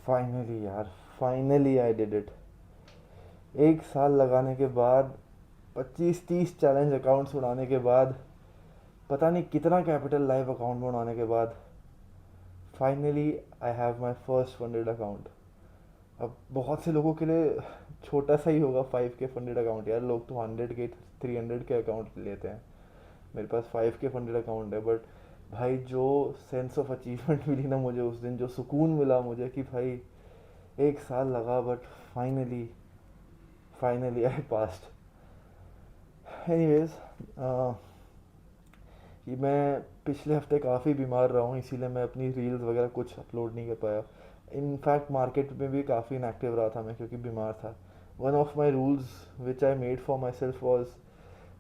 Finally यार, finally I did it. एक साल लगाने के बाद, 25-30 चैलेंज अकाउंट्स उड़ाने के बाद, पता नहीं कितना कैपिटल लाइव अकाउंट बनाने के बाद, finally I have my first funded account. अब बहुत से लोगों के लिए छोटा सा ही होगा 5K फंडेड अकाउंट। यार लोग तो 100K 300K अकाउंट लेते हैं। मेरे पास 5K फंडेड अकाउंट है, बट भाई जो सेंस ऑफ अचीवमेंट मिली ना मुझे उस दिन, जो सुकून मिला मुझे कि भाई एक साल लगा but finally, finally I passed. Anyways, कि मैं पिछले हफ्ते काफ़ी बीमार रहा हूँ, इसीलिए मैं अपनी रील्स वगैरह कुछ अपलोड नहीं कर पाया। इनफैक्ट मार्केट में भी काफ़ी इनएक्टिव रहा था मैं, क्योंकि बीमार था। One of my rules which I made for my self was,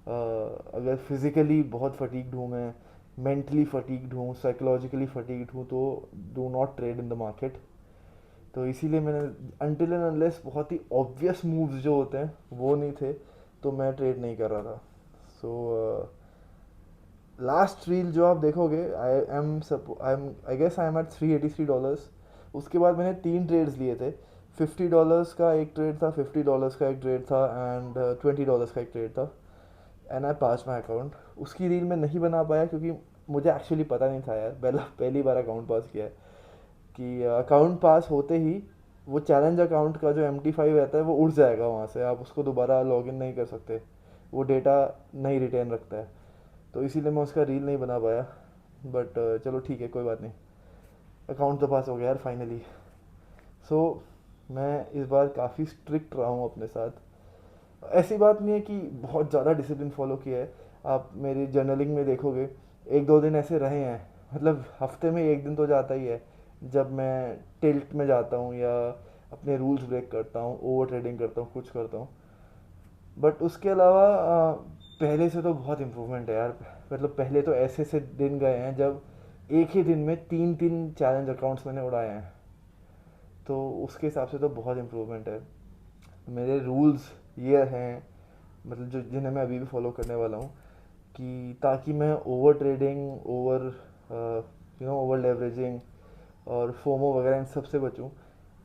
अगर फिज़िकली बहुत फटीग्ड हूँ मैं, मेंटली फटीग्ड हूँ, साइकोलॉजिकली फटीग्ड हूँ, तो do not trade in the market. तो इसीलिए मैंने, अनटिल एंड अनलेस बहुत ही ऑब्वियस मूव्स जो होते हैं वो नहीं थे, तो मैं ट्रेड नहीं कर रहा था। सो लास्ट रील जो आप देखोगे, I guess I am at $383। उसके बाद मैंने 3 ट्रेड्स लिए थे। $50 का एक ट्रेड था, $50 का एक ट्रेड था, एंड $20 का एक ट्रेड था। And I pass my account. उसकी रील मैं नहीं बना पाया क्योंकि मुझे एक्चुअली पता नहीं था यार, पहली बार अकाउंट पास किया है, कि अकाउंट पास होते ही वो चैलेंज अकाउंट का जो MT5 रहता है वो उड़ जाएगा वहाँ से, आप उसको दोबारा लॉगिन नहीं कर सकते, वो डेटा नहीं रिटेन रखता है। तो इसीलिए मैं उसका रील नहीं बना पाया। बट चलो ठीक है, कोई बात नहीं। अकाउंट तो पास हो गया यार फाइनली। सो मैं इस बार काफ़ी स्ट्रिक्ट रहा हूँ अपने साथ। ऐसी बात नहीं है कि बहुत ज़्यादा डिसिप्लिन फॉलो किया है। आप मेरी जर्नलिंग में देखोगे, एक दो दिन ऐसे रहे हैं, मतलब हफ्ते में एक दिन तो जाता ही है जब मैं टिल्ट में जाता हूँ या अपने रूल्स ब्रेक करता हूँ, ओवर ट्रेडिंग करता हूँ, कुछ करता हूँ। बट उसके अलावा पहले से तो बहुत इम्प्रूवमेंट है यार। मतलब पहले तो ऐसे ऐसे दिन गए हैं जब एक ही दिन में 3-3 चैलेंज अकाउंट्स मैंने उड़ाए हैं। तो उसके हिसाब से तो बहुत इम्प्रूवमेंट है। मेरे रूल्स ये हैं, मतलब जो जिन्हें मैं अभी भी फॉलो करने वाला हूँ, कि ताकि मैं ओवर ट्रेडिंग, ओवर लेवरेजिंग और फोमो वगैरह इन सब से बचूँ,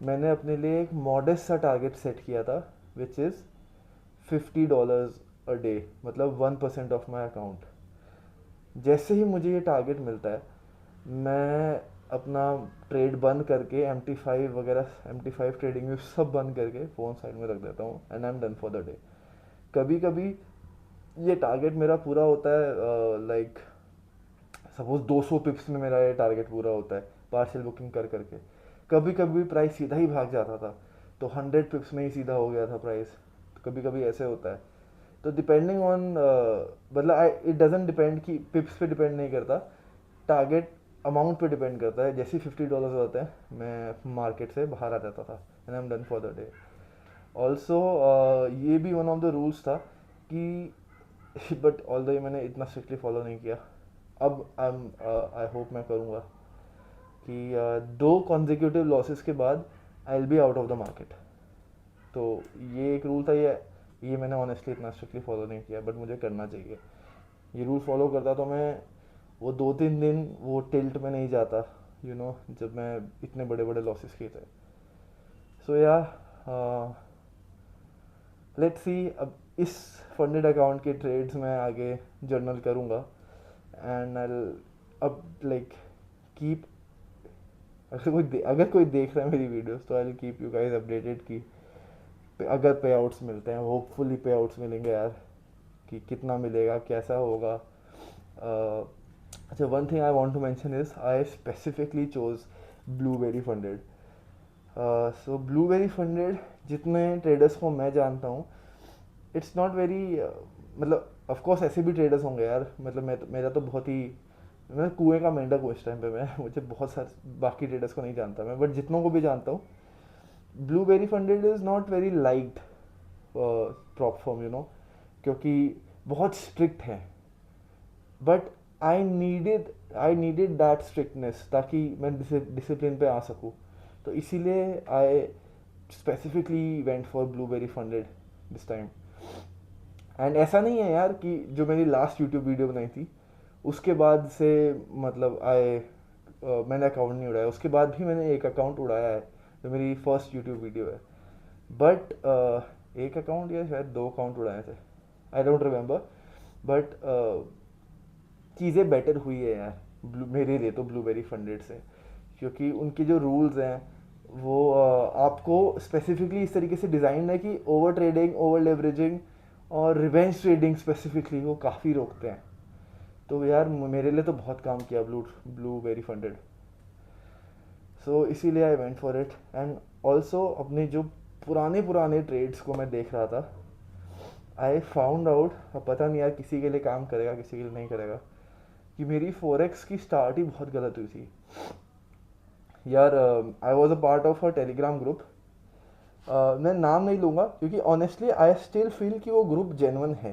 मैंने अपने लिए एक मॉडेस्ट सा टारगेट सेट किया था, विच इज़ $50 अ डे, मतलब 1% ऑफ माई अकाउंट। जैसे ही मुझे ये टारगेट मिलता है, मैं अपना ट्रेड बंद करके एम टी फाइव ट्रेडिंग में सब बंद करके फ़ोन साइड में रख देता हूँ, and I am done for the day. कभी कभी ये टारगेट मेरा पूरा होता है, लाइक सपोज 200 पिप्स में मेरा ये टारगेट पूरा होता है पार्शियल बुकिंग कर करके। कभी कभी प्राइस सीधा ही भाग जाता था, तो 100 पिप्स में ही सीधा हो गया था प्राइस। तो कभी कभी ऐसे होता है। तो डिपेंडिंग ऑन, मतलब इट डजेंट डिपेंड कि पिप्स पे डिपेंड नहीं करता, टारगेट अमाउंट पे डिपेंड करता है। जैसे $50 होते हैं, मैं मार्केट से बाहर आ जाता था, and I am done for the day. Also ये भी वन ऑफ द रूल्स था कि बट ऑल द मैंने इतना स्ट्रिक्टली फॉलो नहीं किया। अब आई होप मैं करूँगा कि दो कॉन्जिक्यूटिव लॉसेस के बाद I will be out of the market. तो ये एक रूल था, ये मैंने ऑनेस्टली इतना स्ट्रिक्टली फॉलो नहीं किया, बट मुझे करना चाहिए। ये रूल फॉलो करता तो मैं वो 2-3 दिन वो टिल्ट में नहीं जाता, जब मैं इतने बड़े बड़े लॉसेस किए थे। सो या, लेट्स सी, अब इस फंडेड अकाउंट के ट्रेड्स मैं आगे जर्नल करूँगा, एंड आई अब लाइक कीप, अगर कोई देख रहा है मेरी वीडियोस, तो I keep you guys updated कि अगर पे आउट्स मिलते हैं, होपफुली पे आउट्स मिलेंगे यार, कि कितना मिलेगा, कैसा होगा। अच्छा, one thing I want to mention is I specifically chose Blueberry funded. So Blueberry Funded, जितने ट्रेडर्स को मैं जानता हूँ, इट्स नॉट वेरी, मतलब ऑफ कोर्स ऐसे भी ट्रेडर्स होंगे यार, मतलब मेरा तो बहुत ही, मैं कुएं का मेंढक हूँ इस टाइम पे। मैं मुझे बहुत सारे बाकी ट्रेडर्स को नहीं जानता मैं, बट जितनों को भी जानता हूँ, blueberry funded is not very liked prop form, क्योंकि बहुत स्ट्रिक्ट है। But I needed that strictness ताकि मैं डिसिप्लिन पे आ सकूँ। तो इसीलिए I specifically went for blueberry funded this time. And ऐसा नहीं है यार कि जो मेरी लास्ट यूट्यूब वीडियो बनाई थी उसके बाद से, मतलब मैंने अकाउंट नहीं उड़ाया, उसके बाद भी मैंने एक अकाउंट उड़ाया है, जो मेरी फर्स्ट यूट्यूब वीडियो है। बट एक अकाउंट या शायद 2 अकाउंट उड़ाए थे, आई डोंट रिमेंबर। बट चीज़ें बेटर हुई है यार मेरे लिए तो ब्लूबेरी फंडेड से, क्योंकि उनके जो रूल्स हैं वो आपको स्पेसिफिकली इस तरीके से डिज़ाइन है कि ओवर ट्रेडिंग, ओवर लेवरेजिंग और रिवेंज ट्रेडिंग स्पेसिफिकली वो काफ़ी रोकते हैं। तो यार मेरे लिए तो बहुत काम किया ब्लूबेरी फंडेड। सो इसीलिए I went for it. And also अपने जो पुराने पुराने ट्रेड्स को मैं देख रहा था, आई फाउंड आउट, अब पता नहीं यार किसी के लिए काम करेगा किसी के लिए नहीं करेगा, कि मेरी फोरेक्स की स्टार्ट ही बहुत गलत हुई थी यार। I was a part of a Telegram group. मैं नाम नहीं लूँगा क्योंकि ऑनेस्टली आई स्टिल फील कि वो ग्रुप जेन्युइन है।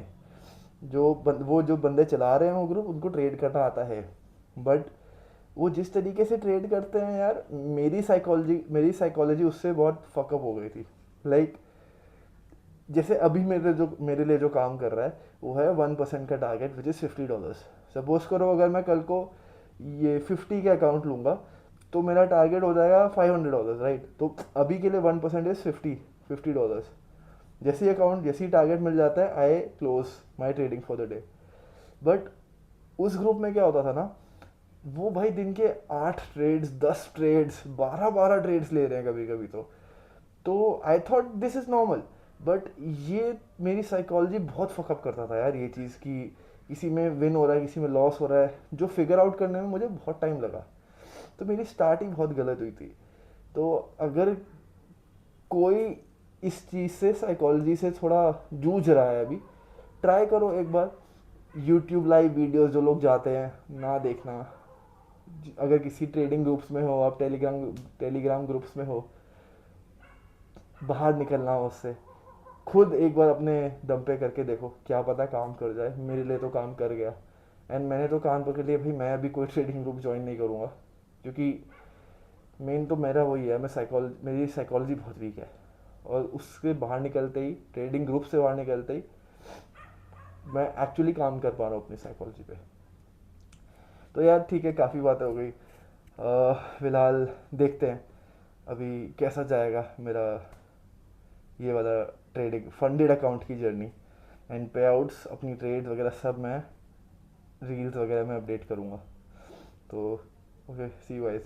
वो जो बंदे चला रहे हैं वो ग्रुप, उनको ट्रेड करना आता है। बट वो जिस तरीके से ट्रेड करते हैं यार, मेरी साइकोलॉजी उससे बहुत फकअप हो गई थी। लाइक जैसे अभी मेरे लिए जो काम कर रहा है वो है 1% का टारगेट विच इज़ $50। सपोज करो अगर मैं कल को ये 50 के अकाउंट लूँगा तो मेरा टारगेट हो जाएगा $500, राइट। तो अभी के लिए 1% इज़ $50। जैसे ही टारगेट मिल जाता है आई close my trading for the day. But उस ग्रुप में क्या होता था ना, वो भाई दिन के 8 ट्रेड्स, 10 ट्रेड्स, 12 ट्रेड्स ले रहे हैं कभी कभी। तो I thought this is normal. But ये मेरी साइकोलॉजी बहुत फकअप करता था यार, ये चीज़ कि किसी में विन हो रहा है किसी में लॉस हो रहा है, जो फिगर आउट करने में मुझे बहुत टाइम लगा। तो मेरी स्टार्टिंग बहुत गलत हुई थी। तो अगर कोई इस चीज़ से, साइकोलॉजी से थोड़ा जूझ रहा है अभी, ट्राई करो एक बार यूट्यूब लाइव वीडियोस जो लोग जाते हैं ना देखना। अगर किसी ट्रेडिंग ग्रुप्स में हो, आप टेलीग्राम ग्रुप्स में हो, बाहर निकलना हो उससे, खुद एक बार अपने दम पे करके देखो, क्या पता काम कर जाए। मेरे लिए तो काम कर गया। एंड मैंने तो कान पकड़ लिया भाई, मैं अभी कोई ट्रेडिंग ग्रुप ज्वाइन नहीं करूँगा, क्योंकि मेन तो मेरा वही है, मेरी साइकोलॉजी बहुत वीक है। और उससे बाहर निकलते ही, ट्रेडिंग ग्रुप से बाहर निकलते ही मैं एक्चुअली काम कर पा रहा हूँ अपनी साइकोलॉजी पे। तो यार ठीक है, काफ़ी बातें हो गई। फिलहाल देखते हैं अभी कैसा जाएगा मेरा ये वाला ट्रेडिंग फंडेड अकाउंट की जर्नी। एंड पे आउट्स, अपनी ट्रेड वगैरह सब मैं रील्स वगैरह में अपडेट करूँगा। तो ओके, सी यू गाइस।